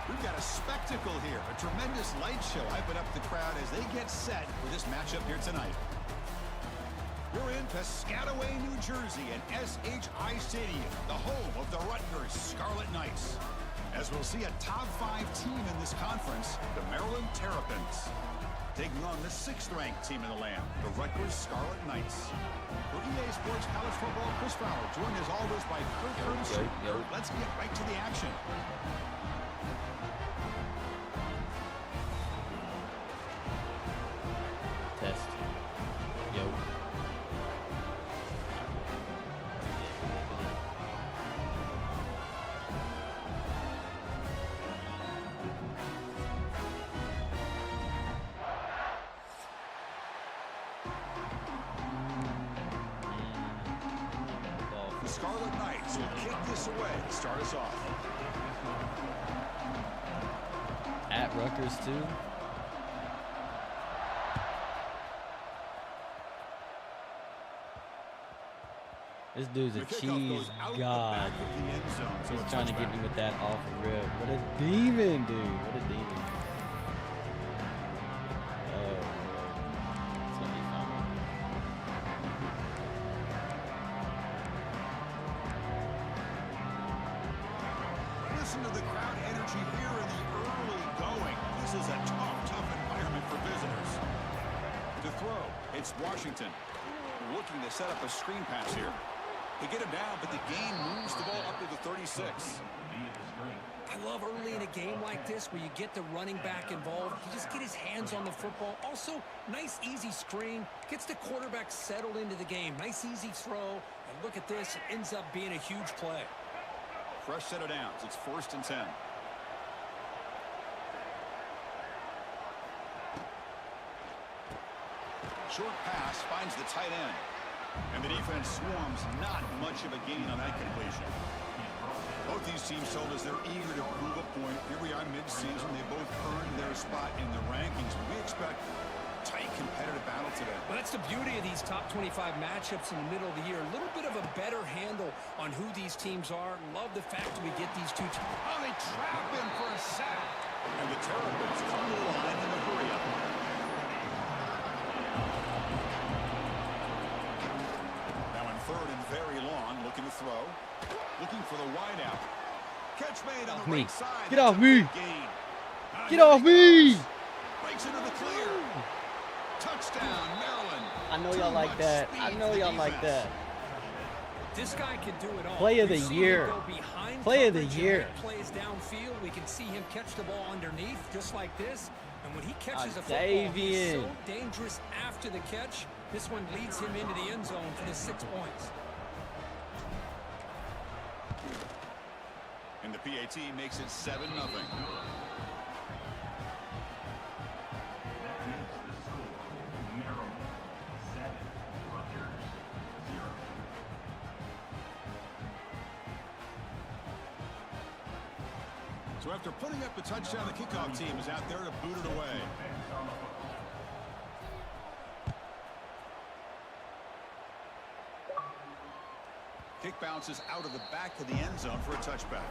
We've got a spectacle here, a tremendous light show hyping up the crowd as they get set for this matchup here tonight. We're in Piscataway, New Jersey, and SHI Stadium, the home of the Rutgers Scarlet Knights. As we'll see a top 5 team in this conference, the Maryland Terrapins, taking on the 6th-ranked team in the land, the Rutgers Scarlet Knights. For EA Sports College Football, Chris Fowler, joined as always by Kurt Curtis. Let's get right to the action. Test. Yo. Scarlet Knights will kick this away to start us off. At Rutgers, too. This dude's a cheese god. He's trying to get me with that off rip. What a demon, dude. What a demon. Oh, it's gonna be fun. Listen to the crowd energy here in the early going. This is a tough environment for visitors. To throw, it's Washington. Looking to set up a screen pass here. They get him down, but the gain moves the ball up to the 36. I love early in a game like this where you get the running back involved. You just get his hands on the football. Also, nice, easy screen. Gets the quarterback settled into the game. Nice, easy throw. And look at this. It ends up being a huge play. Fresh set of downs. It's 1st and 10. Short pass finds the tight end. And the defense swarms, not much of a gain on that completion. Both these teams told us they're eager to prove a point. Here we are mid-season. They both earned their spot in the rankings. But we expect a tight, competitive battle today. Well, that's the beauty of these top 25 matchups in the middle of the year. A little bit of a better handle on who these teams are. Love the fact that we get these two teams. Oh, they trap him for a sack. And the Terps come to the line in a hurry-up. Third and very long, looking to throw. Looking for the wideout. Catch made on the right side. Get off me. Get off me. Breaks into the clear. Touchdown, Maryland. I know y'all like that. I know y'all like that. This guy can do it all. Play of the year. Play of the year. Plays downfield. We can see him catch the ball underneath just like this. And when he catches a football, Davian. he's so dangerous after the catch. This one leads him into the end zone for the 6 points. And the PAT makes it 7-0. So after putting up the touchdown, the kickoff team is out there to boot it away. Kick bounces out of the back of the end zone for a touchback.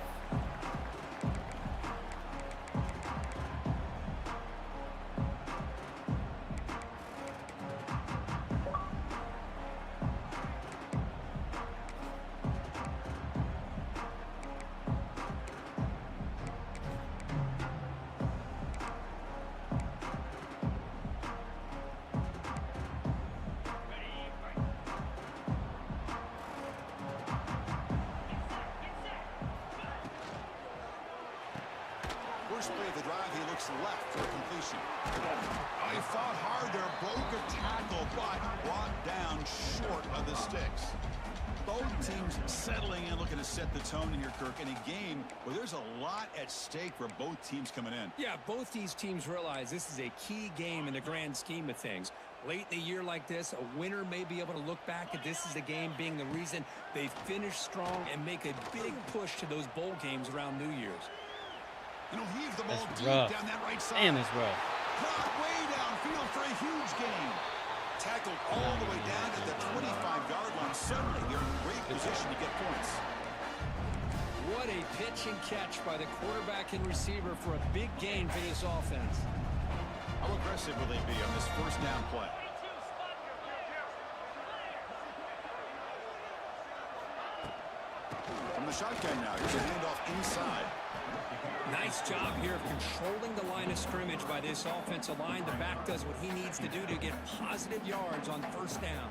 First play of the drive, he looks left for a completion. Oh, he fought hard there, broke a tackle, but brought down short of the sticks. Both teams settling in, looking to set the tone here, Kirk, in a game where there's a lot at stake for both teams coming in. Yeah, both these teams realize this is a key game in the grand scheme of things. Late in the year like this, a winner may be able to look back at this as a game being the reason they finish strong and make a big push to those bowl games around New Year's. And he'll heave the ball deep rough. down that right side. Damn, it's rough. Caught way downfield for a huge gain. Tackled all the way down to the 25-yard line. Suddenly, they're in great position to get points. What a pitch and catch by the quarterback and receiver for a big gain for this offense. How aggressive will they be on this first down play? From the shotgun now, here's a handoff inside. Nice job here of controlling the line of scrimmage by this offensive line. The back does what he needs to do to get positive yards on first down.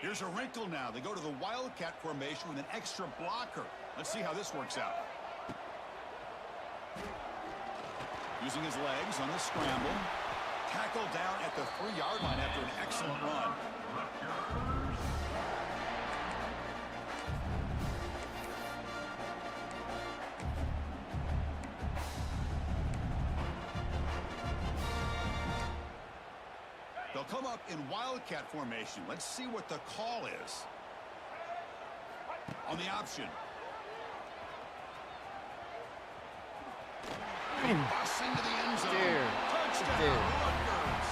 Here's a wrinkle now. They go to the Wildcat formation with an extra blocker. Let's see how this works out. Using his legs on the scramble. Tackled down at the 3-yard line after an excellent run. come up in wildcat formation. Let's see what the call is. On the option. Bus into the end zone. Touchdown, Rutgers.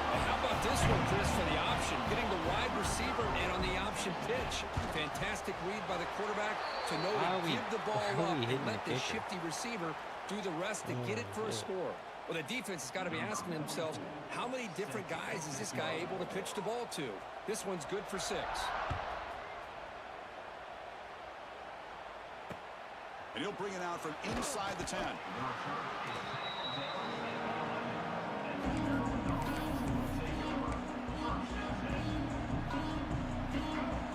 Well, how about this one, Chris, for the option? Getting the wide receiver and on the option pitch. Fantastic read by the quarterback to know to give the ball up and let the shifty receiver do the rest to get it for a score. Well, the defense has got to be asking themselves, how many different guys is this guy able to pitch the ball to? This one's good for 6. And he'll bring it out from inside the 10.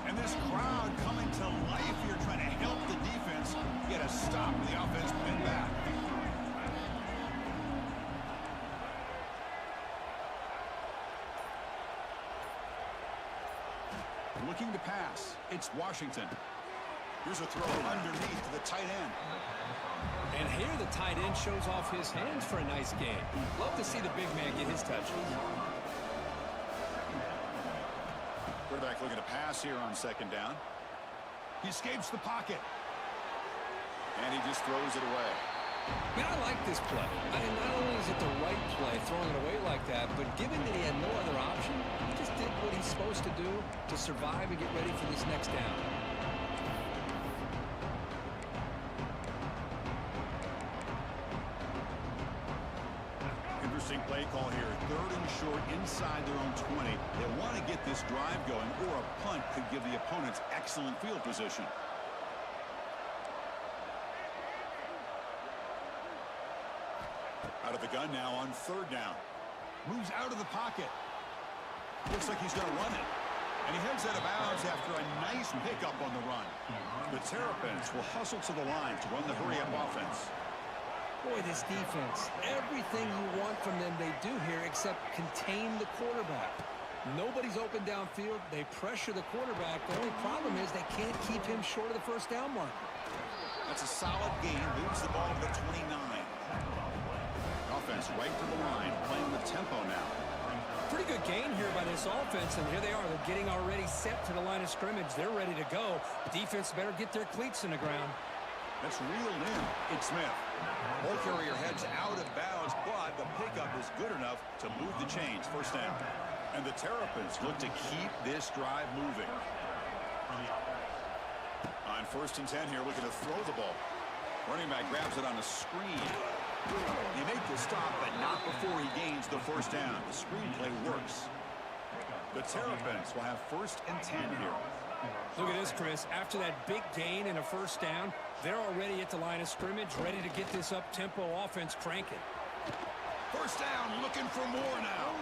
And this crowd coming to life here, trying to help the defense get a stop with the offense pinned back. Looking to pass. It's Washington. Here's a throw underneath to the tight end. And here the tight end shows off his hands for a nice game. Love to see the big man get his touches. Quarterback looking to pass here on 2nd down. He escapes the pocket. And he just throws it away. Man, I like this play. Not only is it the right play, throwing it away like that, but given that he had no other option, he just did what he's supposed to do to survive and get ready for this next down. Interesting play call here. 3rd and short inside their own 20. They want to get this drive going, or a punt could give the opponents excellent field position. Out of the gun now on 3rd down. Moves out of the pocket. Looks like he's going to run it. And he heads out of bounds after a nice pickup on the run. The Terps will hustle to the line to run the hurry-up offense. Boy, this defense, everything you want from them they do here except contain the quarterback. Nobody's open downfield. They pressure the quarterback. The only problem is they can't keep him short of the 1st down marker. That's a solid gain. Moves the ball to the 29. Offense right to the line, playing with tempo now. Pretty good gain here by this offense, and here they are. They're getting already set to the line of scrimmage. They're ready to go. Defense better get their cleats in the ground. That's reeled in. It's Smith. Ball carrier heads out of bounds, but the pickup is good enough to move the chains. 1st down. And the Terrapins look to keep this drive moving. On 1st and 10 here, looking to throw the ball. Running back grabs it on a screen. He made the stop, but not before he gains the 1st down. The screenplay works. The Terrapins will have 1st and 10 here. Look at this, Chris. After that big gain and a 1st down, they're already at the line of scrimmage, ready to get this up-tempo offense cranking. 1st down, looking for more now.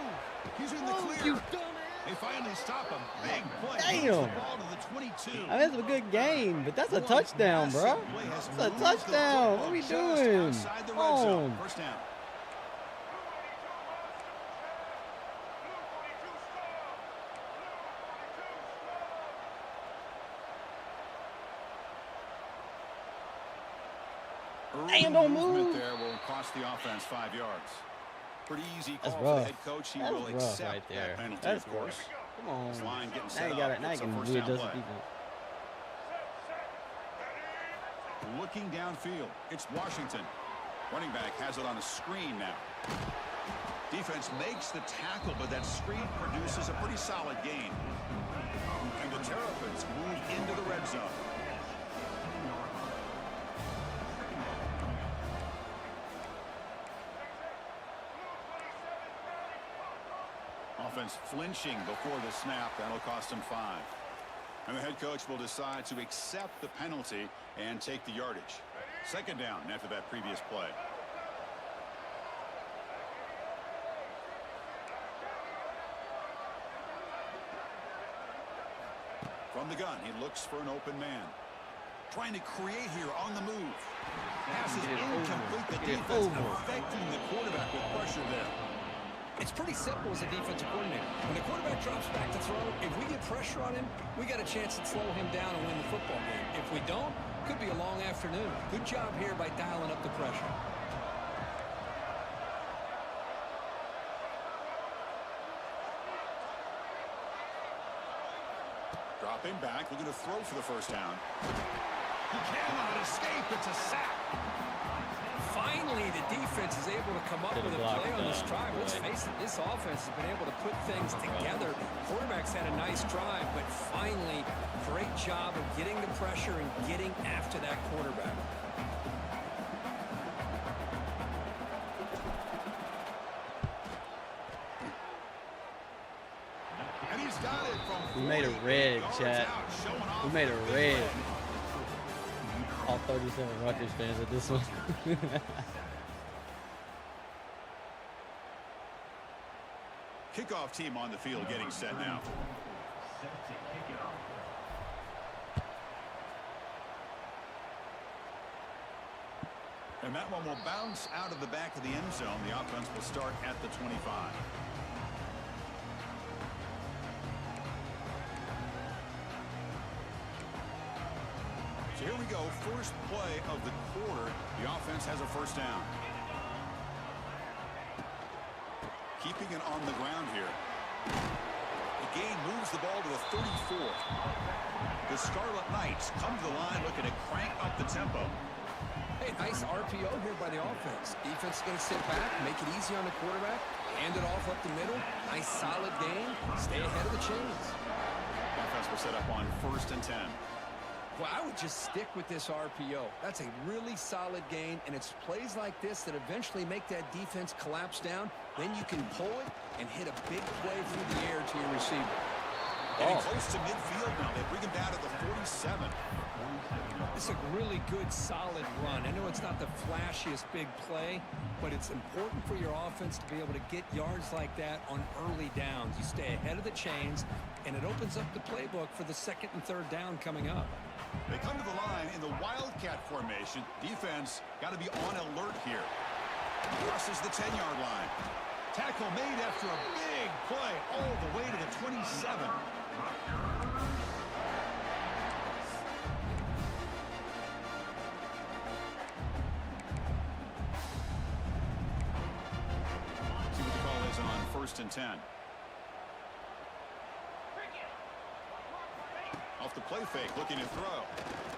He's in the clear. You dumbass. They finally stop him. Big play. Damn. The ball to the 22. That's a good game, but that's a touchdown, bro. That's a touchdown. What are we doing? Come on. 1st down. Damn, don't move. There will cost the offense 5 yards. Pretty easy call That's for rough. the head coach. He That's will rough accept right there. that penalty, That's of course. Come on. This line getting Now set you got up. it. Now you It's a can 1st readjust down the play. defense. Looking downfield, it's Washington. Running back has it on a screen now. Defense makes the tackle, but that screen produces a pretty solid gain. And the Terrapins move into the red zone. Offense flinching before the snap. That'll cost him 5. And the head coach will decide to accept the penalty and take the yardage. 2nd down after that previous play. From the gun, he looks for an open man. Trying to create here on the move. Pass is incomplete. The defense affecting the quarterback with pressure there. It's pretty simple as a defensive coordinator. When the quarterback drops back to throw, if we get pressure on him, we got a chance to slow him down and win the football game. If we don't, could be a long afternoon. Good job here by dialing up the pressure. Dropping back, looking to throw for the first down. He cannot escape. It's a sack. Finally, the defense is able to come up with a play on this drive. Let's face it, this offense has been able to put things together. Quarterback's had a nice drive, but finally, great job of getting the pressure and getting after that quarterback. And he's got it from We made a red, chat. We made a red. All 37 Rutgers fans at this one. Kickoff team on the field getting set now. And that one will bounce out of the back of the end zone. The offense will start at the 25. So here we go. First play of the quarter. The offense has a first down. Keeping it on the ground here. The gain moves the ball to the 34. The Scarlet Knights come to the line looking to crank up the tempo. Hey, nice RPO here by the offense. Defense is going to sit back, make it easy on the quarterback, hand it off up the middle. Nice solid game. Stay ahead of the chains. Offense will set up on 1st and 10. Well, I would just stick with this RPO. That's a really solid game, and it's plays like this that eventually make that defense collapse down. Then you can pull it and hit a big play through the air to your receiver. Getting close to midfield now. They bring him down to the 47. It's a really good, solid run. I know it's not the flashiest big play, but it's important for your offense to be able to get yards like that on early downs. You stay ahead of the chains, and it opens up the playbook for the 2nd and 3rd down coming up. They come to the line in the Wildcat formation. Defense got to be on alert here. Crosses the 10-yard line. Tackle made after a big play all the way to the 27. See what the call is on 1st and 10. Off the play fake, looking to throw.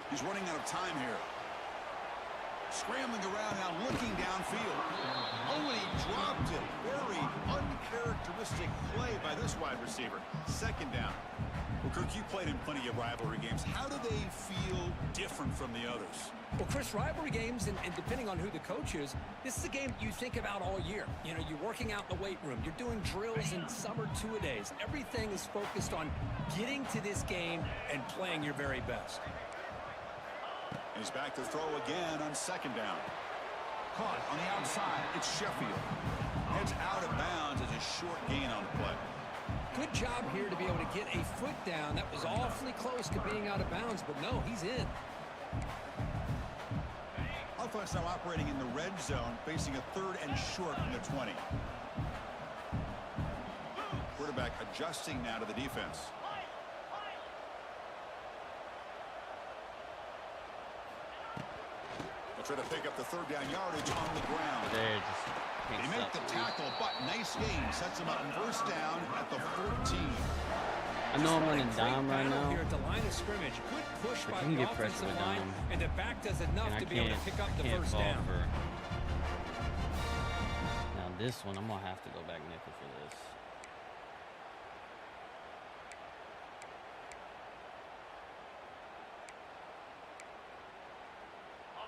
He's running out of time here. Scrambling around now, looking downfield. Oh, and he dropped it. Very uncharacteristic play by this wide receiver. 2nd down. Well, Kirk, you played in plenty of rivalry games. How do they feel different from the others? Well, Chris, rivalry games, and depending on who the coach is, this is a game you think about all year. You know, you're working out in the weight room. You're doing drills and summer two-a-days. Everything is focused on getting to this game and playing your very best. And he's back to throw again on 2nd down. Caught on the outside. It's Sheffield. Heads out of bounds as a short gain on the play. Good job here to be able to get a foot down. That was awfully close to being out of bounds, but no, he's in. Offense now operating in the red zone, facing a 3rd and short from the 20. Quarterback adjusting now to the defense. They'll try to pick up the 3rd down yardage on the ground. They make the tackle, but nice game. Sets them up 1st down at the 14. I know I'm running dime right now. Here at the line of scrimmage. Good push by the offensive line, and the back does enough to be able to pick up the 1st down. Now this one, I'm gonna have to go back nickel for this.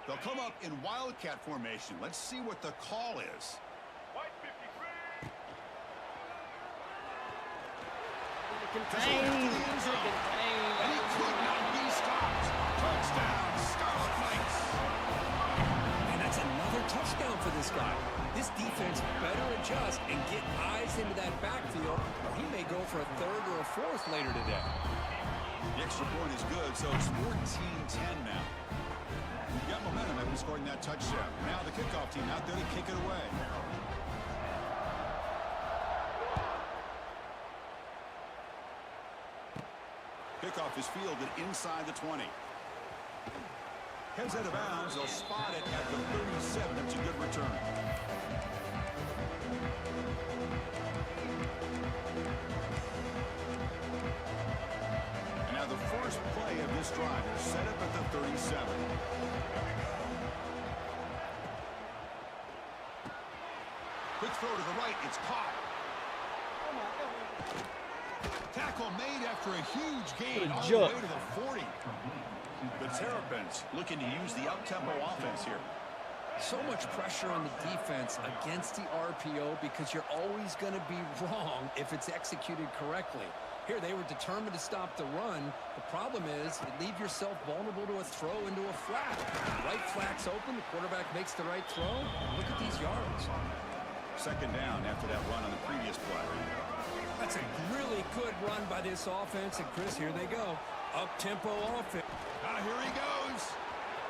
They'll come up in Wildcat formation. Let's see what the call is. Contain. And he could not be stopped. Touchdown, Scarlet Knights. And that's another touchdown for this guy. This defense better adjust and get eyes into that backfield, or he may go for a 3rd or a 4th later today. The extra point is good, so it's 14-10 now. We've got momentum after scoring that touchdown. Now the kickoff team out there to kick it away. Kickoff is fielded inside the 20. Heads out of bounds. They'll spot it at the 37. It's a good return. And now the this drive. They're set up at the 37. Quick throw to the right. It's caught. Tackle made after a huge gain all the way to the 40. The Terrapins looking to use the up-tempo offense here. So much pressure on the defense against the RPO because you're always going to be wrong if it's executed correctly. Here, they were determined to stop the run. The problem is you leave yourself vulnerable to a throw into a flat. Right flat's open. The quarterback makes the right throw. Look at these yards. Second down after that run on the previous play. That's a really good run by this offense. And, Chris, here they go. Up-tempo offense. Here he goes.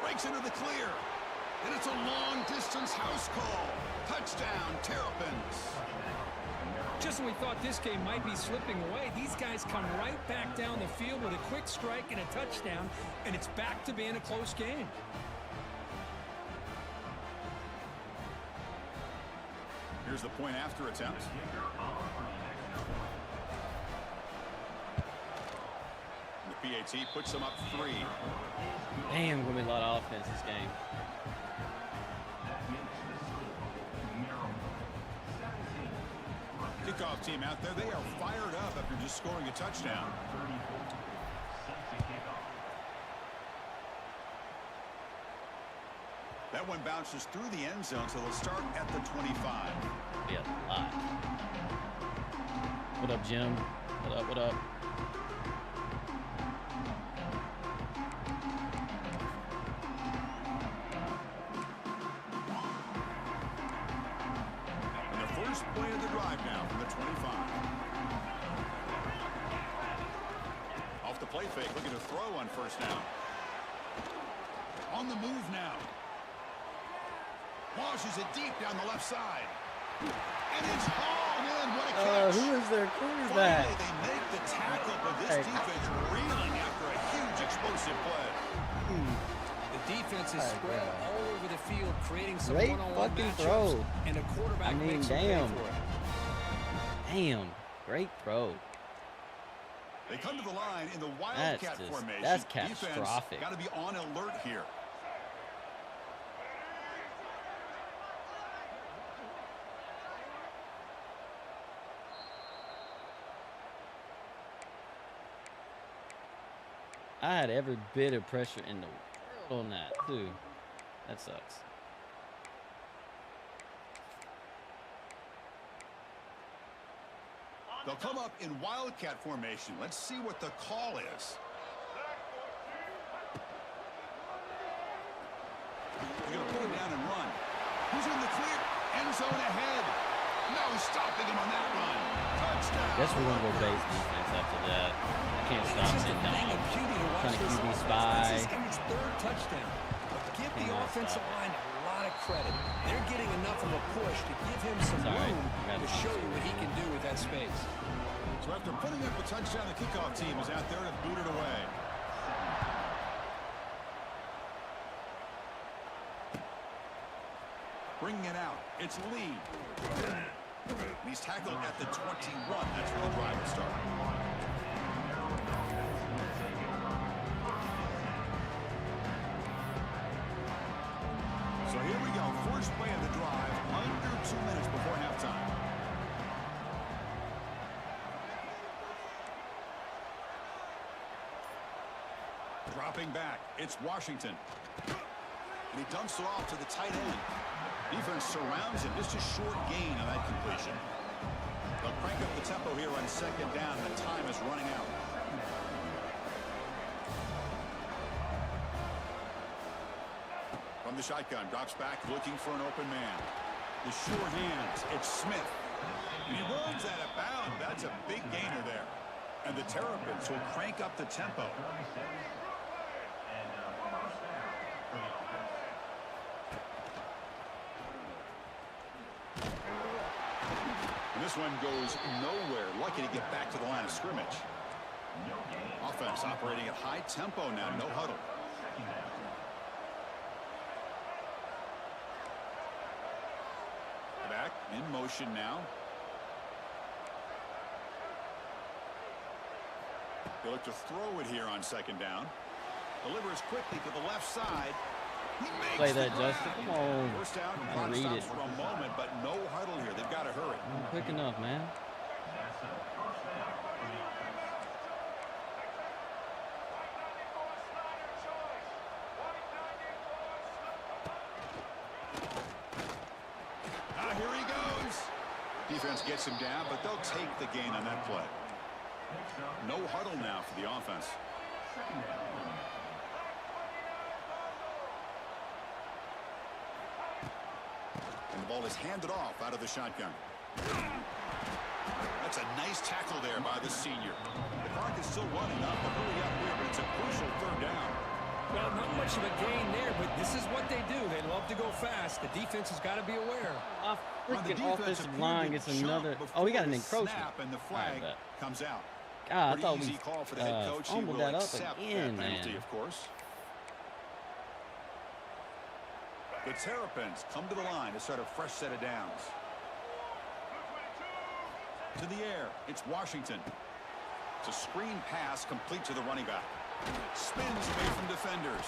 Breaks into the clear. And it's a long-distance house call. Touchdown, Terrapins. Just when we thought this game might be slipping away, these guys come right back down the field with a quick strike and a touchdown, and it's back to being a close game. Here's the point after attempt. The PAT puts them up 3. Damn, we're going to be a lot of offense this game. Kickoff team out there, they are fired up after just scoring a touchdown. That one bounces through the end zone, so they'll start at the 25. Yeah, a lot. What up, Jim? What up, what up? Play of the drive now from the 25. Off the play fake, looking to throw on first down. On the move now. Launches it deep down the left side. And it's hauled in. What a catch. Who is their quarterback? Finally, they make the tackle, but this defense reeling after a huge explosive play. The defense is spread all over the field, creating some great one-on-one fucking matchups, throw. and a quarterback makes damn. for it. Damn, great throw. They come to the line in the wildcat formation. That's catastrophic. Got to be on alert here. I had every bit of pressure in the world on that, too. That sucks. They'll come up in wildcat formation. Let's see what the call is. They're going to put him down and run. Who's in the clear? End zone ahead. No stopping him on that run. Touchdown. Guess we're going to go base defense after that. I can't stop it. Trying to QB spy. This is his 3rd touchdown. But give the offensive line a lot of credit. They're getting enough of a push to give him some room to show you what he can do with that space. So after putting up a touchdown, the kickoff team is out there to boot it away. Bringing it out. It's Lee. He's tackled at the 21. That's where the drive will start. So here we go. First play of the drive. Under 2 minutes before halftime. Dropping back. It's Washington. And he dumps it off to the tight end. Defense surrounds him. Just a short gain on that completion. They'll crank up the tempo here on second down. The time is running out. From the shotgun, drops back, looking for an open man. The short hands, it's Smith. And he runs out of bounds. That's a big gainer there. And the Terrapins will crank up the tempo. This one goes nowhere. Lucky to get back to the line of scrimmage. Offense operating at high tempo now. No huddle. Back in motion now. They look to throw it here on second down. Delivers quickly to the left side. He makes Play that, Justin. Come on. First down, I clock read stops it. for a moment, but no huddle here. They've got to hurry. Quick enough, man. Here he goes. Defense gets him down, but they'll take the gain on that play. No huddle now for the offense. And the ball is handed off out of the shotgun. That's a nice tackle there by the senior. The clock is still running up, but hurry up here, but it's a crucial third down. Well, not much of a gain there, but this is what they do. They love to go fast. The defense has got to be aware. Our freaking offensive line gets another. Oh, we got an encroachment. And the flag comes out. God, I thought we call for the head coach. fumbled that up again, penalty, man. of course. The Terrapins come to the line to start a fresh set of downs. To the air, it's Washington. It's a screen pass complete to the running back. Spins away from defenders.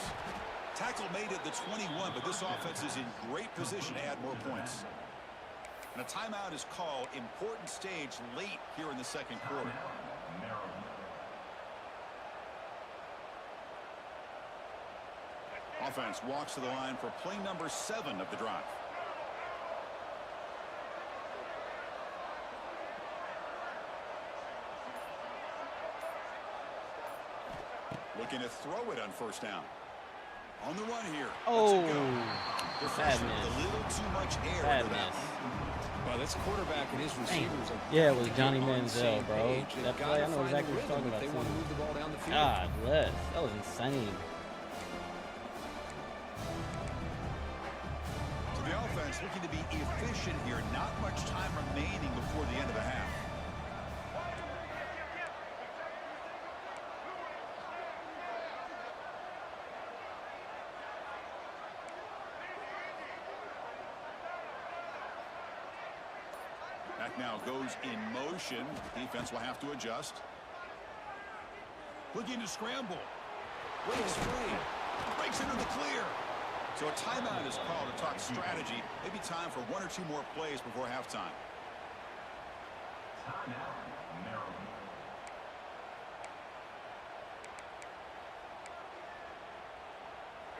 Tackle made at the 21, but this offense is in great position to add more points. And a timeout is called. Important stage late here in the second quarter. Offense walks to the line for play number 7 of the drive. Looking to throw it on first down. On the run here. Oh, bad miss. A little too much air. Bad miss. Well, this quarterback and his receivers. Yeah, it was Johnny Manziel, bro. That play, I know exactly what you're talking about. They want to move the ball down the field. God bless. That was insane. So the offense looking to be efficient here. Not much time remaining before the end of the half. Back now goes in motion. Defense will have to adjust. Looking to scramble. Breaks free. Breaks into the clear. So a timeout is called to talk strategy. Maybe time for 1 or 2 more plays before halftime.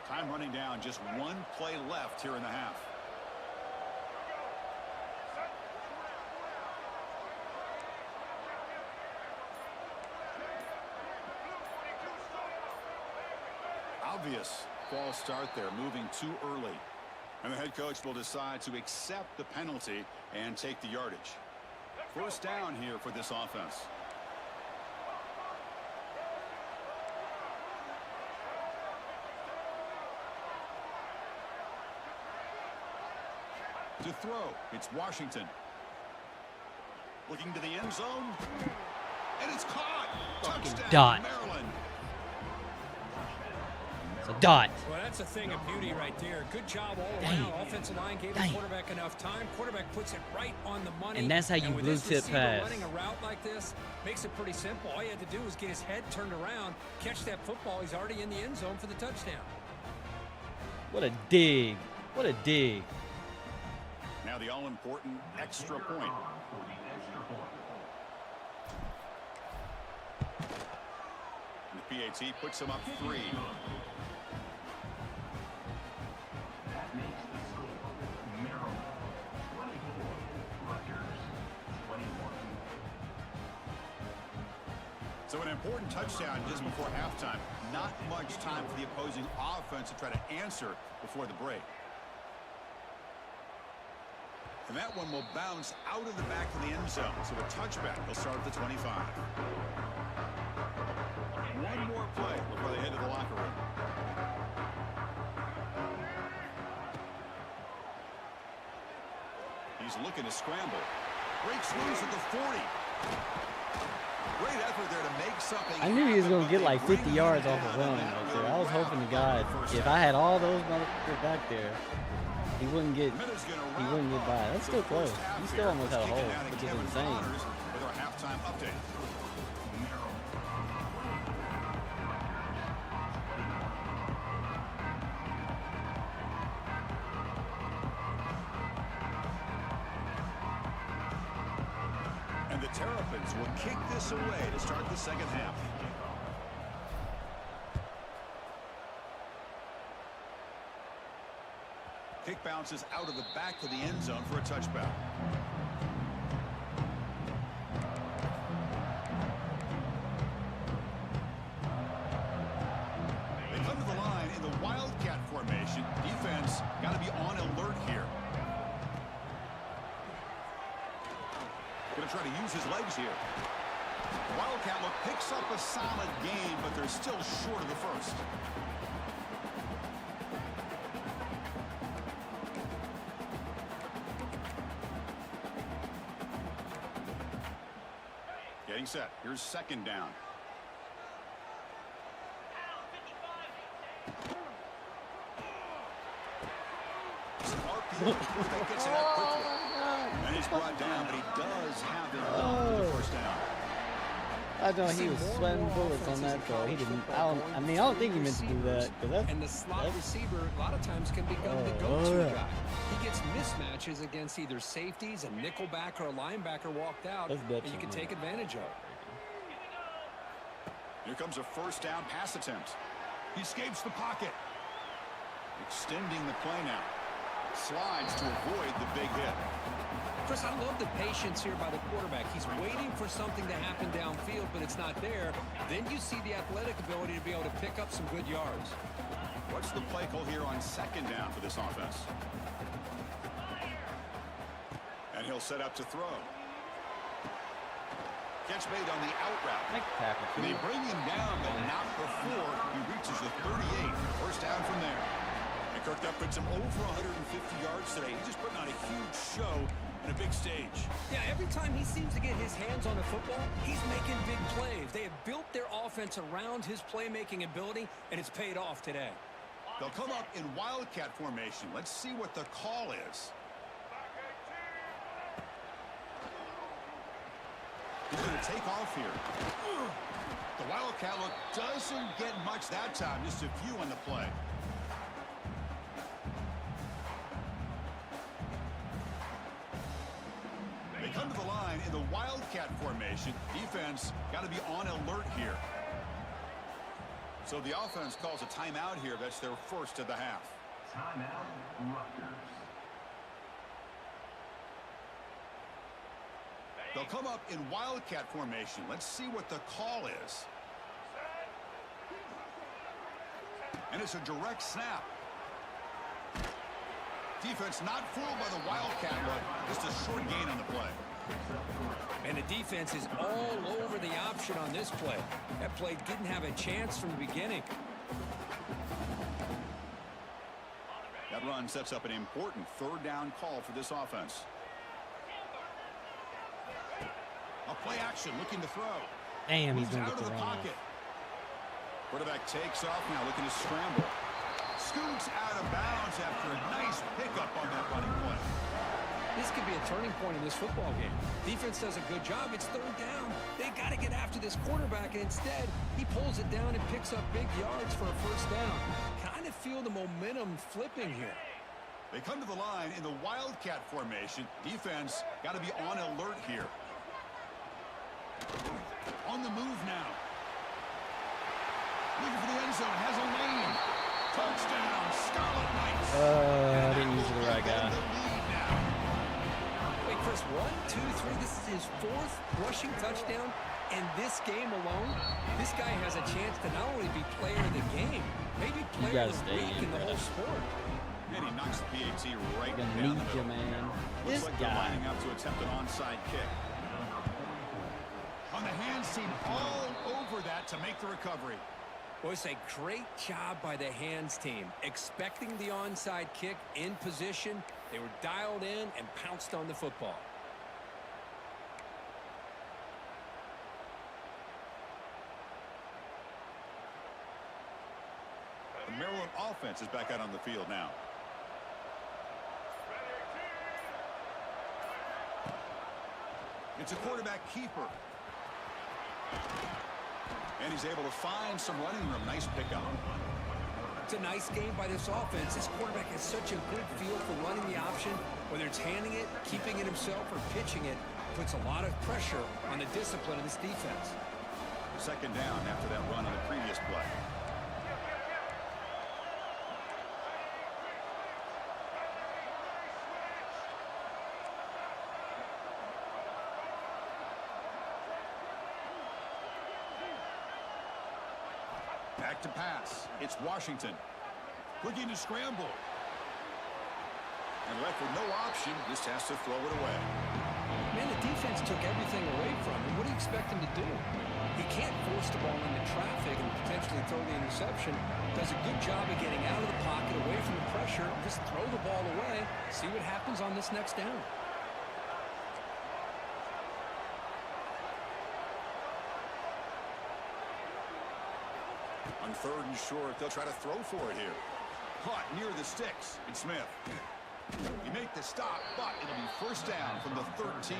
Time running down. Just 1 play left here in the half. Obvious false start there, moving too early. And the head coach will decide to accept the penalty and take the yardage. First down here for this offense. To throw, it's Washington. Looking to the end zone. And it's caught. Touchdown, dot. Maryland. It's a dot. Well, that's a thing of beauty right there. Good job all around. Offensive line gave the quarterback enough time. Quarterback puts it right on the money. And that's how you blue tip pass. Running a route like this makes it pretty simple. All you had to do was get his head turned around, catch that football. He's already in the end zone for the touchdown. What a dig. What a dig. Now the all-important extra point. And the PAT puts him up 3. That makes the score Maryland 24, Rutgers 21. So an important touchdown just before halftime. Not much time for the opposing offense to try to answer before the break. And that one will bounce out of the back of the end zone. So a touchback will start at the 25. One more play before they head to the locker room. He's looking to scramble. Breaks loose at the 40. Great effort there to make something. I knew he was going to get like 50 yards off of running right there. I was hoping to God, if I had all those motherfuckers back there, he wouldn't get by. That's still close. He still almost had a hole, which is insane. With our halftime update. the Terrapins will kick this away to start the second half. Kick bounces out of the back of the end zone for a touchback. They come to the line in the Wildcat formation. Defense got to be on alert here. Going to try to use his legs here. Wildcat look picks up a solid gain, but they're still short of the first. Getting set. Here's second down. Some RPO that gets it out quickly. And he's brought down, but he does have it for the first down. I know he was sweating bullets on that throw. He didn't. I don't think he meant to do that. And the slot receiver a lot of times can become the go-to guy. He gets mismatches against either safeties, a nickelback, or a linebacker walked out that you can take advantage of. Here comes a first down pass attempt. He escapes the pocket. Extending the play now. Slides to avoid the big hit. Chris, I love the patience here by the quarterback. He's waiting for something to happen downfield, but it's not there. Then you see the athletic ability to be able to pick up some good yards. What's the play call here on second down for this offense? And he'll set up to throw. Catch made on the out route. And they bring him down, but not before he reaches the 38. First down from there. And Kirk puts him over 150 yards today. He's just putting on a huge show in a big stage. Yeah, every time he seems to get his hands on the football, he's making big plays. They have built their offense around his playmaking ability, and it's paid off today. They'll come up in Wildcat formation. Let's see what the call is. He's going to take off here. The Wildcat look doesn't get much that time, just a few on the play. They come to the line in the Wildcat formation. Defense got to be on alert here. So the offense calls a timeout here. That's their first of the half. Timeout, Rutgers. They'll come up in Wildcat formation. Let's see what the call is. And it's a direct snap. Defense not fooled by the Wildcat look. Just a short gain on the play. And the defense is all over the option on this play. That play didn't have a chance from the beginning. That run sets up an important third down call for this offense. A play action looking to throw. Damn, he's Moves going to out get of the the run. pocket. Quarterback takes off now, looking to scramble. Scoots out of bounds after a nice pickup on that running play. This could be a turning point in this football game. Defense does a good job. It's third down. They got to get after this quarterback, and instead, he pulls it down and picks up big yards for a first down. Kind of feel the momentum flipping here. They come to the line in the Wildcat formation. Defense got to be on alert here. On the move now. Looking for the end zone. Has a lane. Touchdown, Scarlet Knights. I didn't use the right guy. Wait, Chris, 1, 2, 3. This is his fourth rushing touchdown. And this game alone, this guy has a chance to not only be player of the game, maybe player of the week in the whole sport. And he knocks the PAT right Gonna down the need you, middle. man. Looks This like they're guy. lining up to attempt an onside kick. On the hands team, all over that to make the recovery. Well, it's a great job by the hands team. Expecting the onside kick in position, they were dialed in and pounced on the football. The Maryland offense is back out on the field now. It's a quarterback keeper. And he's able to find some running room. Nice pickup. It's a nice game by this offense. This quarterback has such a good feel for running the option, whether it's handing it, keeping it himself, or pitching it. Puts a lot of pressure on the discipline of this defense. Second down after that run on the previous play. Back to pass. It's Washington. Looking to scramble. And left with no option, just has to throw it away. Man, the defense took everything away from him. What do you expect him to do? He can't force the ball into traffic and potentially throw the interception. Does a good job of getting out of the pocket, away from the pressure. Just throw the ball away. See what happens on this next down. On third and short, they'll try to throw for it here. Caught near the sticks. It's Smith. You make the stop, but it'll be first down from the 13.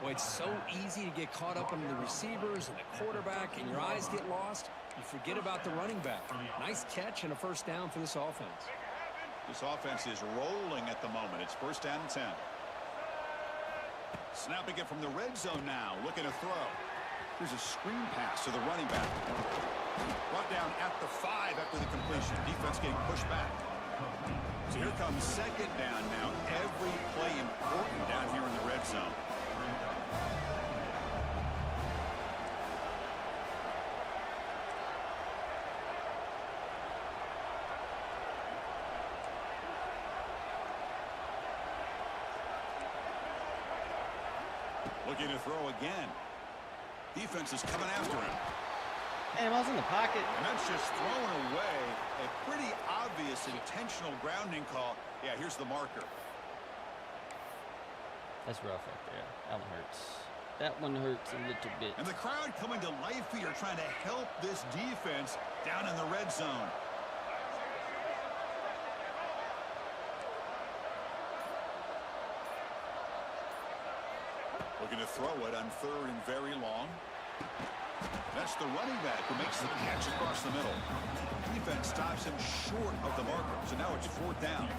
Boy, it's so easy to get caught up in the receivers and the quarterback, and your eyes get lost. You forget about the running back. Nice catch and a first down for this offense. This offense is rolling at the moment. It's first down and 10. Snapping it from the red zone now, looking to throw. Here's a screen pass to the running back. Brought down at the 5 after the completion. Defense getting pushed back. So here comes second down now. Every play important down here in the red zone. Looking to throw again. Defense is coming after him. Damn, I was in the pocket. And that's just thrown away. A pretty obvious intentional grounding call. Yeah, here's the marker. That's rough right there. That one hurts. That one hurts a little bit. And the crowd coming to life here, trying to help this defense down in the red zone. Looking to throw it on third and very long. That's the running back who makes the catch across the middle. Defense stops him short of the marker, so now it's fourth down.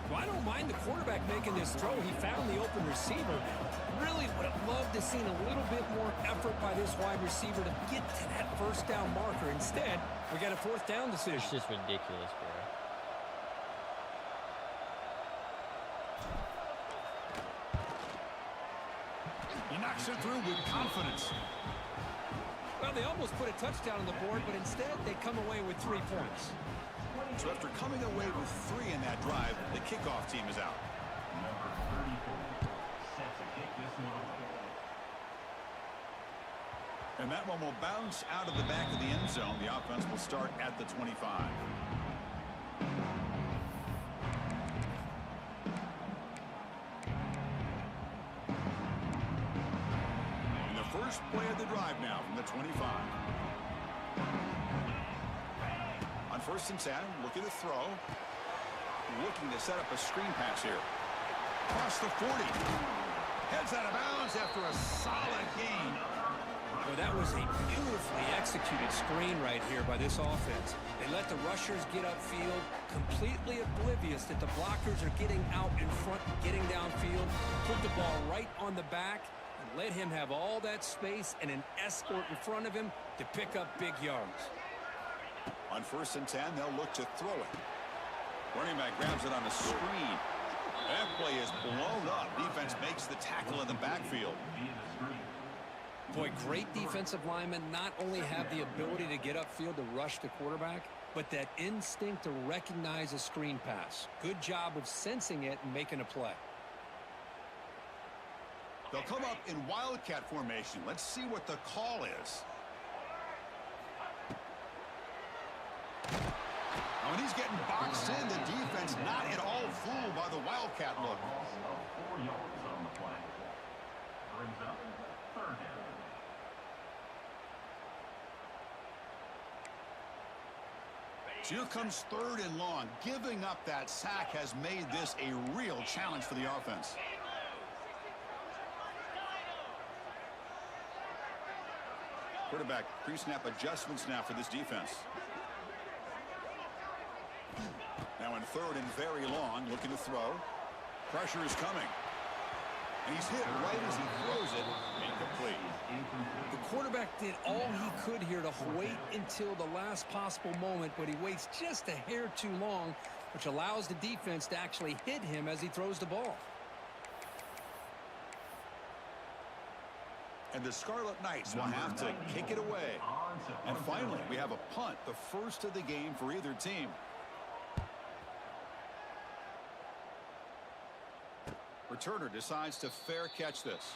Well, I don't mind the quarterback making this throw. He found the open receiver. Really would have loved to seen a little bit more effort by this wide receiver to get to that first down marker. Instead, we got a fourth down decision. It's just ridiculous, bro. He knocks it through with confidence. Well, they almost put a touchdown on the board, but instead they come away with 3 points. So after coming away with 3 in that drive, the kickoff team is out. Number 34 set to kick this one away. And that one will bounce out of the back of the end zone. The offense will start at the 25. First play of the drive now from the 25. On first and 10, looking to throw. Looking to set up a screen pass here. Across the 40. Heads out of bounds after a solid gain. Well, that was a beautifully executed screen right here by this offense. They let the rushers get upfield, completely oblivious that the blockers are getting out in front, getting downfield, put the ball right on the back, and let him have all that space and an escort in front of him to pick up big yards. On first and 10, they'll look to throw it. Running back grabs it on the screen. That play is blown up. Defense makes the tackle in the backfield. Boy, great defensive linemen not only have the ability to get upfield to rush the quarterback, but that instinct to recognize a screen pass. Good job of sensing it and making a play. They'll come up in wildcat formation. Let's see what the call is. Now, when he's getting boxed in, the defense not at all fooled by the wildcat look. 4 yards on the play. Brings up third down. So here comes third and long. Giving up that sack has made this a real challenge for the offense. Quarterback pre-snap adjustments now for this defense. Now in third and very long, looking to throw. Pressure is coming. And he's hit right as he throws it. Incomplete. The quarterback did all he could here to wait until the last possible moment, but he waits just a hair too long, which allows the defense to actually hit him as he throws the ball. And the Scarlet Knights will have to kick it away. And finally, we have a punt, the first of the game for either team. Returner decides to fair catch this.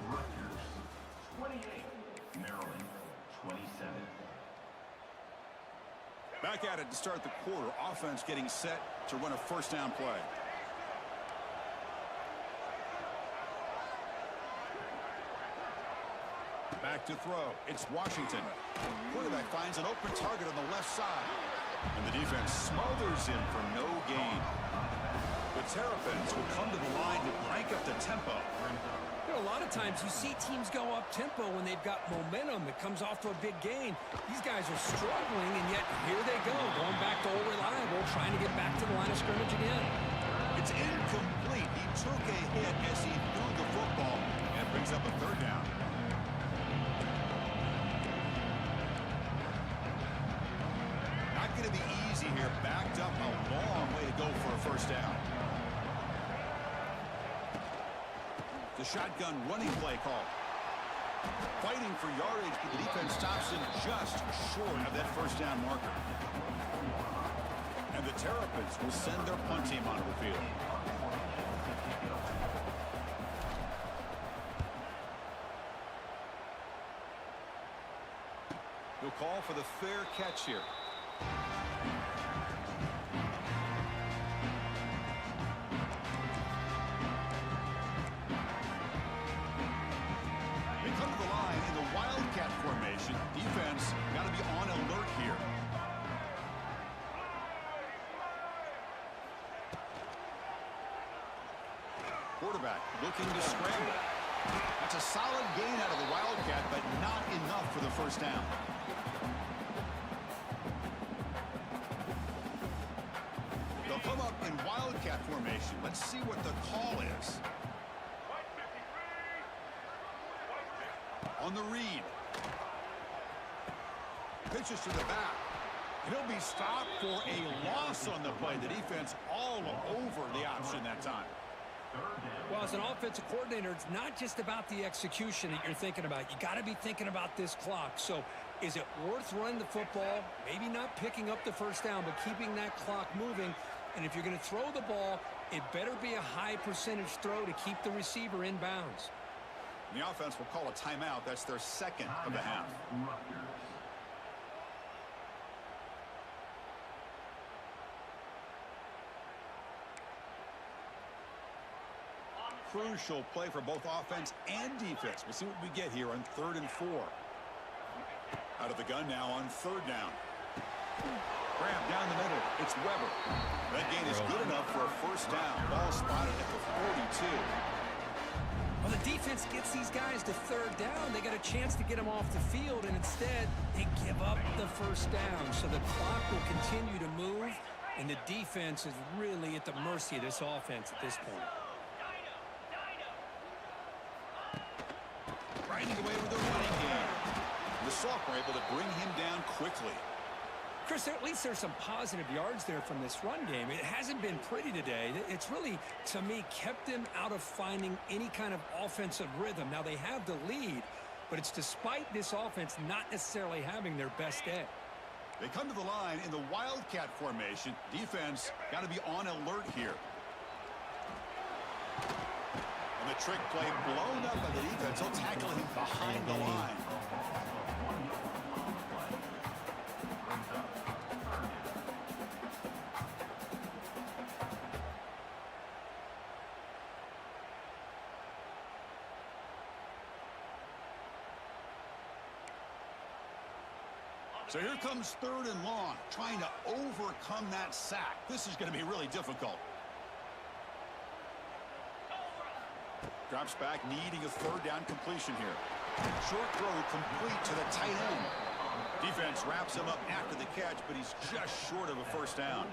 Rutgers 28, Maryland 27. Back at it to start the quarter. Offense getting set to run a first down play. Back to throw. It's Washington. Quarterback finds an open target on the left side. And the defense smothers him for no gain. The Terps will come to the line to crank up the tempo. You know, a lot of times you see teams go up tempo when they've got momentum that comes off to a big gain. These guys are struggling, and yet here they go, going back to old reliable, trying to get back to the line of scrimmage again. It's incomplete. He took a hit as he threw the football, and it brings up a third down. Not going to be easy here. Backed up a long way to go for a first down. The shotgun running play call. Fighting for yardage, but the defense stops him just short of that first down marker. And the Terrapins will send their punt team onto the field. He'll call for the fair catch here. They come to the line in the Wildcat formation. Defense got to be on alert here. Quarterback looking to scramble. That's a solid gain out of the Wildcat, but not enough for the first down. They'll come up in Wildcat formation. Let's see what the call is. On the read. Pitches to the back. And he'll be stopped for a loss on the play. The defense all over the option that time. Well, as an offensive coordinator, it's not just about the execution that you're thinking about. You got to be thinking about this clock. So is it worth running the football? Maybe not picking up the first down, but keeping that clock moving. And if you're going to throw the ball, it better be a high percentage throw to keep the receiver in bounds. The offense will call a timeout. That's their second of the half. Crucial play for both offense and defense. We'll see what we get here on 3rd and 4. Out of the gun now on 3rd down. Grab down the middle. It's Weber. That gain is good enough for a first down. Ball spotted at the 42. Well, the defense gets these guys to 3rd down. They got a chance to get them off the field, and instead they give up the first down. So the clock will continue to move, and the defense is really at the mercy of this offense at this point. Riding away with the running game. The Sox were able to bring him down quickly. Chris, at least there's some positive yards there from this run game. It hasn't been pretty today. It's really, to me, kept them out of finding any kind of offensive rhythm. Now, they have the lead, but it's despite this offense not necessarily having their best day. They come to the line in the Wildcat formation. Defense got to be on alert here. And the trick play blown up by the defense. They'll tackle him behind the line. So here comes 3rd and long, trying to overcome that sack. This is going to be really difficult. Drops back, needing a 3rd down completion here. Short throw complete to the tight end. Defense wraps him up after the catch, but he's just short of a first down.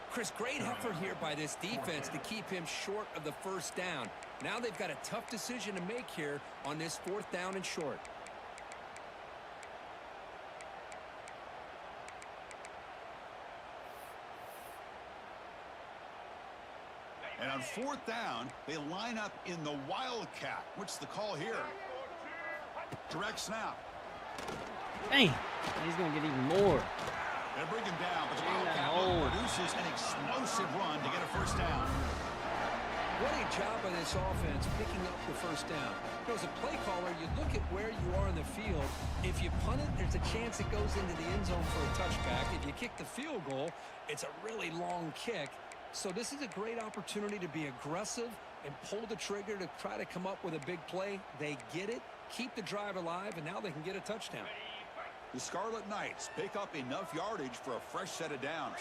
Chris, great effort here by this defense to keep him short of the first down. Now they've got a tough decision to make here on this 4th down and short. And on 4th down, they line up in the Wildcat. What's the call here? Direct snap. Dang, he's going to get even more. They bring him down, but the Wildcat produces an explosive run to get a first down. What a job by this offense picking up the first down. You know, as a play caller, you look at where you are in the field. If you punt it, there's a chance it goes into the end zone for a touchback. If you kick the field goal, it's a really long kick. So this is a great opportunity to be aggressive and pull the trigger to try to come up with a big play. They get it, keep the drive alive, and now they can get a touchdown. The Scarlet Knights pick up enough yardage for a fresh set of downs.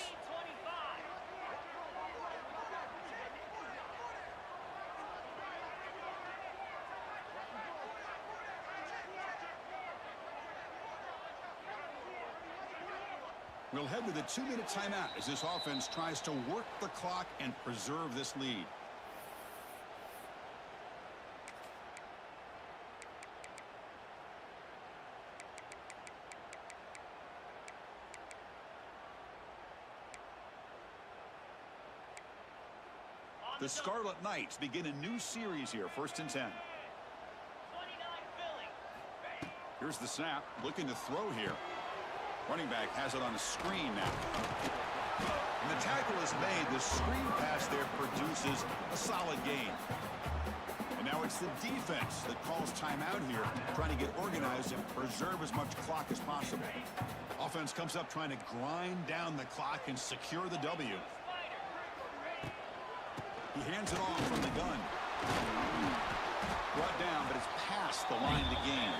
We'll head to the 2-minute timeout as this offense tries to work the clock and preserve this lead. The Scarlet Knights begin a new series here, 1st and 10. Here's the snap, looking to throw here. Running back has it on a screen now. And the tackle is made. The screen pass there produces a solid gain. And now it's the defense that calls timeout here, trying to get organized and preserve as much clock as possible. Offense comes up trying to grind down the clock and secure the W. He hands it off from the gun. Brought down, but it's past the line to gain.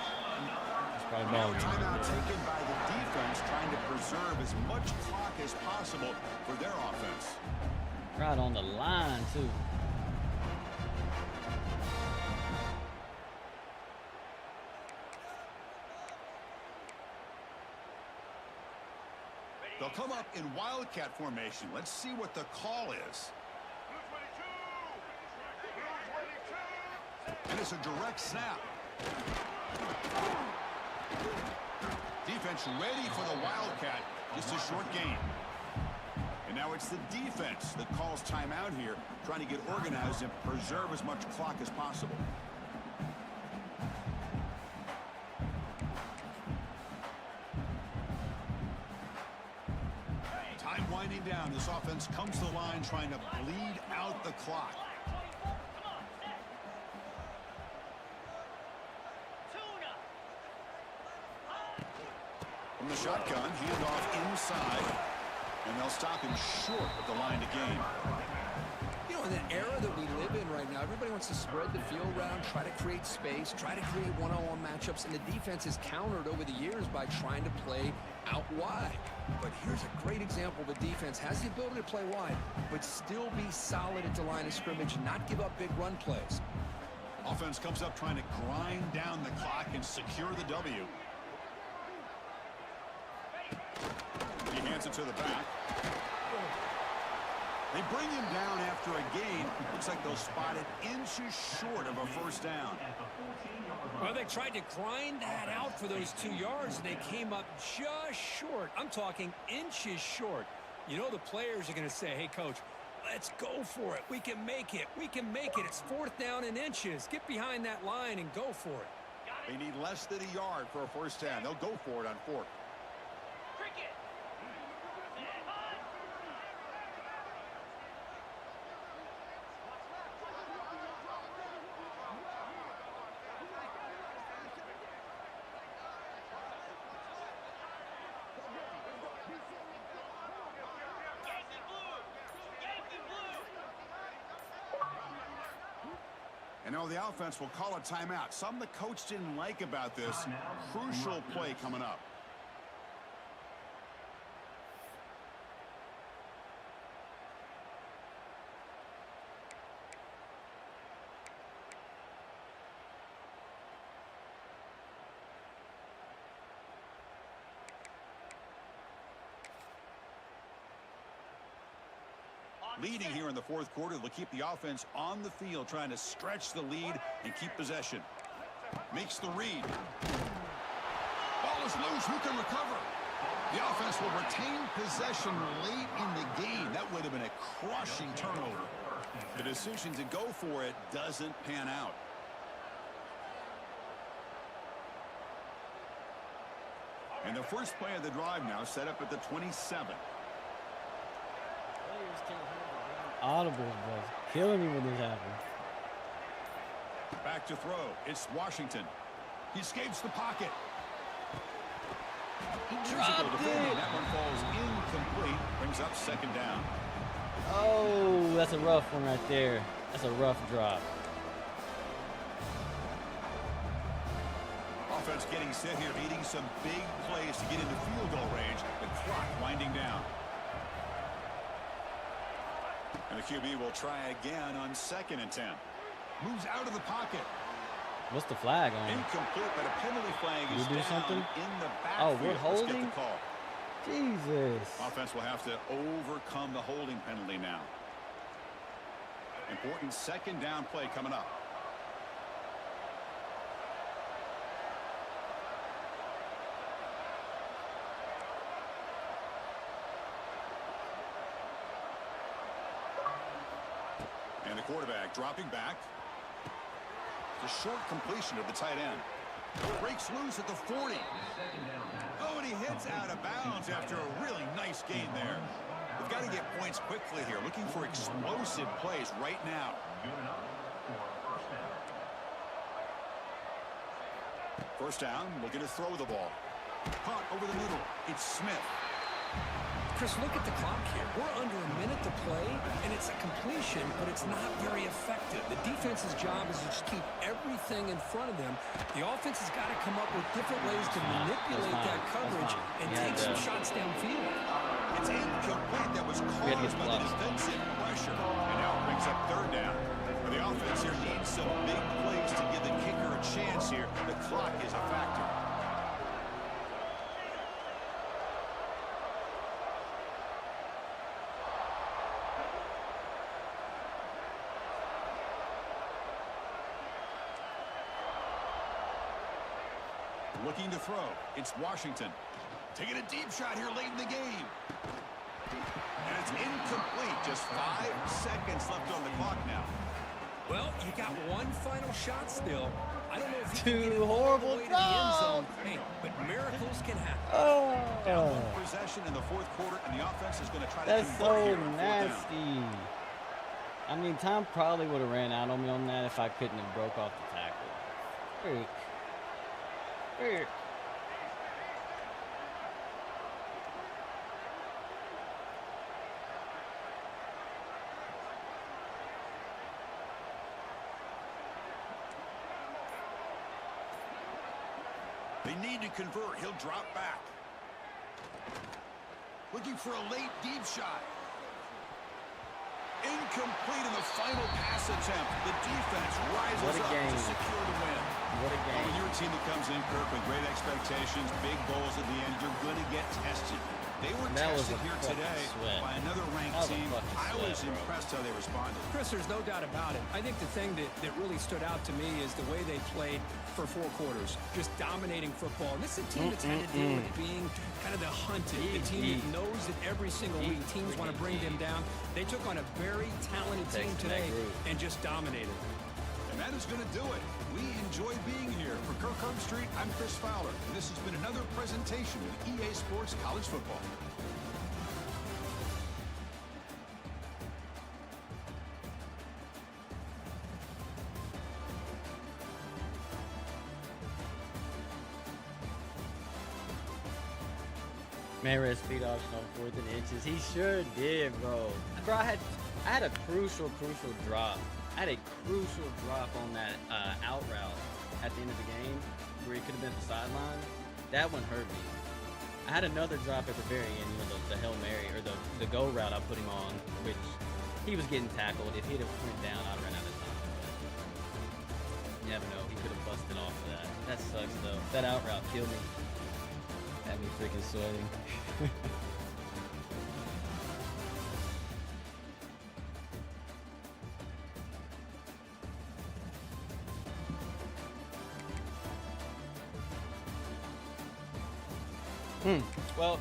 Now timeout taken by the defense, trying to preserve as much clock as possible for their offense. Right on the line, too. They'll come up in Wildcat formation. Let's see what the call is. And it's a direct snap. Defense ready for the Wildcat. Just a short gain. And now it's the defense that calls timeout here, trying to get organized and preserve as much clock as possible. Time winding down. This offense comes to the line trying to bleed out the clock. From the shotgun, hand off inside, and they'll stop him short of the line to gain. You know, in the era that we live in right now, everybody wants to spread the field around, try to create space, try to create one-on-one matchups, and the defense has countered over the years by trying to play out wide. But here's a great example of a defense has the ability to play wide, but still be solid at the line of scrimmage and not give up big run plays. Offense comes up trying to grind down the clock and secure the W. He hands it to the back. They bring him down after a gain. Looks like they'll spot it inches short of a first down. Well, they tried to grind that out for those 2 yards, and they came up just short. I'm talking inches short. You know the players are going to say, hey, Coach, let's go for it. We can make it. We can make it. It's 4th down in inches. Get behind that line and go for it. They need less than a yard for a first down. They'll go for it on 4th. And now the offense will call a timeout. Something the coach didn't like about this. Crucial play coming up. Leading here in the fourth quarter, they'll keep the offense on the field, trying to stretch the lead and keep possession. Makes the read. Ball is loose. Who can recover? The offense will retain possession late in the game. That would have been a crushing turnover. The decision to go for it doesn't pan out. And the first play of the drive now set up at the 27. Audible was killing me when this happened. Back to throw. It's Washington. He escapes the pocket. He dropped it. That one falls incomplete. Brings up second down. Oh, that's a rough one right there. That's a rough drop. Offense getting set here, needing some big plays to get into field goal range. The clock winding down. And the QB will try again on 2nd and 10. Moves out of the pocket. What's the flag on? Incomplete, but a penalty flag is do down something? in the backfield. Oh, we're holding? Let's get the call. Jesus. Offense will have to overcome the holding penalty now. Important second down play coming up. And the quarterback dropping back. The short completion of the tight end. Breaks loose at the 40. Oh, and he hits out of bounds after a really nice gain there. We've got to get points quickly here. Looking for explosive plays right now. First down, looking to throw the ball. Caught over the middle. It's Smith. Chris, look at the clock here. We're under a minute to play, and it's a completion, but it's not very effective. The defense's job is to just keep everything in front of them. The offense has got to come up with different ways to manipulate that coverage and take some shots downfield. It's incomplete. That was caused by the defensive pressure. And now it brings up third down. The offense here needs some big plays to give the kicker a chance here. The clock is a factor. Looking to throw. It's Washington. Taking a deep shot here late in the game. And it's incomplete. Just 5 seconds left on the clock now. Well, you got one final shot still. I don't know if Two you can get it horrible all the way to the end zone. throws. Hey, but miracles can happen. Down one possession in the fourth quarter, and the offense is going to try to That's convert so here on 4th down. nasty. I mean, time probably would have ran out on me on that if I couldn't have broke off the tackle. Freak. Freak. They need to convert. He'll drop back. Looking for a late deep shot. Incomplete in the final pass attempt. The defense rises up to secure the win. What a game. When you're a team that comes in, Kirk, with great expectations, big goals at the end, you're going to get tested. They were tested here today by another ranked team. I was impressed how they responded. Chris, there's no doubt about it. I think the thing that really stood out to me is the way they played for 4 quarters, just dominating football. And this is a team that's had to deal with being kind of the hunted, the team that knows that every single week teams want to bring them down. They took on a very talented team today and just dominated. And that is going to do it. We enjoy being here. For Kirk Herbstreit, I'm Chris Fowler, and this has been another presentation of EA Sports College Football. Man ran speed option on 4th and inches. He sure did, bro. Bro, I had a crucial drop. I had a crucial drop on that out route at the end of the game where he could have been at the sideline. That one hurt me. I had another drop at the very end, you know, the Hail Mary or the go route I put him on, which he was getting tackled. If he'd have went down, I'd run out of time. You never know. He could have busted off of that. That sucks though. That out route killed me. Had me freaking sweating. Well,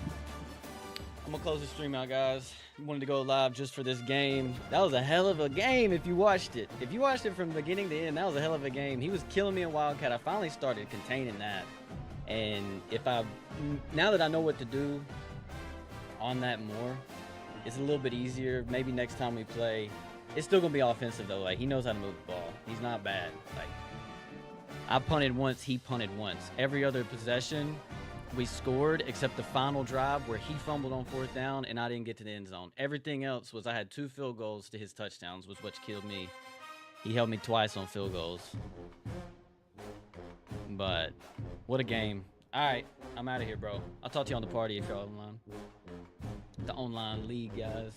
I'm gonna close the stream out, guys. Wanted to go live just for this game. That was a hell of a game if you watched it. If you watched it from beginning to end, that was a hell of a game. He was killing me in Wildcat. I finally started containing that. And now that I know what to do on that more, it's a little bit easier. Maybe next time we play, it's still gonna be offensive though. Like, he knows how to move the ball. He's not bad. Like, I punted once, he punted once. Every other possession, we scored except the final drive where he fumbled on 4th down and I didn't get to the end zone. Everything else was I had 2 field goals to his touchdowns, was what killed me. He held me twice on field goals. But what a game. All right, I'm out of here, bro. I'll talk to you on the party if y'all online. The online league, guys.